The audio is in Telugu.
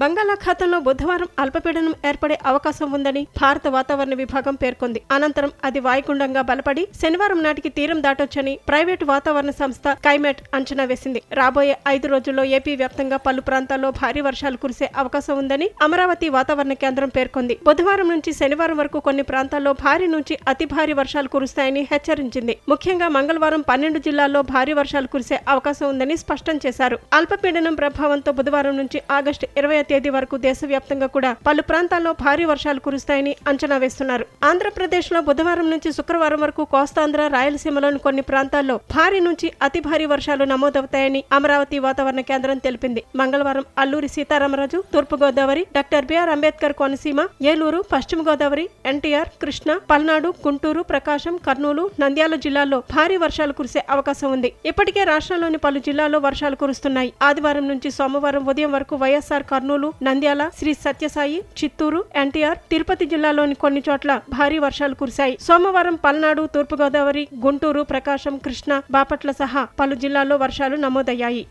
బంగాళాఖాతంలో బుధవారం అల్పపీడనం ఏర్పడే అవకాశం ఉందని భారత వాతావరణ విభాగం పేర్కొంది. అనంతరం అది వాయుగుండంగా బలపడి శనివారం నాటికి తీరం దాటొచ్చని ప్రైవేటు వాతావరణ సంస్థ స్కైమెట్ అంచనా వేసింది. రాబోయే 5 రోజుల్లో ఏపీ వ్యాప్తంగా పలు ప్రాంతాల్లో భారీ వర్షాలు కురిసే అవకాశం ఉందని అమరావతి వాతావరణ కేంద్రం పేర్కొంది. బుధవారం నుంచి శనివారం వరకు కొన్ని ప్రాంతాల్లో భారీ నుంచి అతి భారీ వర్షాలు కురుస్తాయని హెచ్చరించింది. ముఖ్యంగా మంగళవారం 12 జిల్లాల్లో భారీ వర్షాలు కురిసే అవకాశం ఉందని స్పష్టం చేశారు. అల్పపీడనం ప్రభావంతో బుధవారం నుంచి ఆగస్టు 20వ తేదీ వరకు దేశవ్యాప్తంగా కూడా పలు ప్రాంతాల్లో భారీ వర్షాలు కురుస్తాయని అంచనా వేస్తున్నారు. ఆంధ్రప్రదేశ్ లో బుధవారం నుంచి శుక్రవారం వరకు కోస్తాంధ్ర, రాయలసీమలోని కొన్ని ప్రాంతాల్లో భారీ నుంచి అతి భారీ వర్షాలు నమోదవుతాయని అమరావతి వాతావరణ కేంద్రం తెలిపింది. మంగళవారం అల్లూరి సీతారామరాజు, తూర్పుగోదావరి, డాక్టర్ బిఆర్ అంబేద్కర్ కోనసీమ, ఏలూరు, పశ్చిమ గోదావరి, ఎన్టీఆర్, కృష్ణా, పల్నాడు, గుంటూరు, ప్రకాశం, కర్నూలు, నంద్యాల జిల్లాల్లో భారీ వర్షాలు కురిసే అవకాశం ఉంది. ఇప్పటికే రాష్ట్రంలోని పలు జిల్లాల్లో వర్షాలు కురుస్తున్నాయి. ఆదివారం నుంచి సోమవారం ఉదయం వరకు వైఎస్ఆర్ కర్నూలు, నంద్యాల, శ్రీ సత్యసాయి, చిత్తూరు, ఎన్టీఆర్, తిరుపతి జిల్లాలోని కొన్ని చోట్ల భారీ వర్షాలు కురిశాయి. సోమవారం పల్నాడు, తూర్పుగోదావరి, గుంటూరు, ప్రకాశం, కృష్ణా, బాపట్ల సహా పలు జిల్లాల్లో వర్షాలు నమోదయ్యాయి.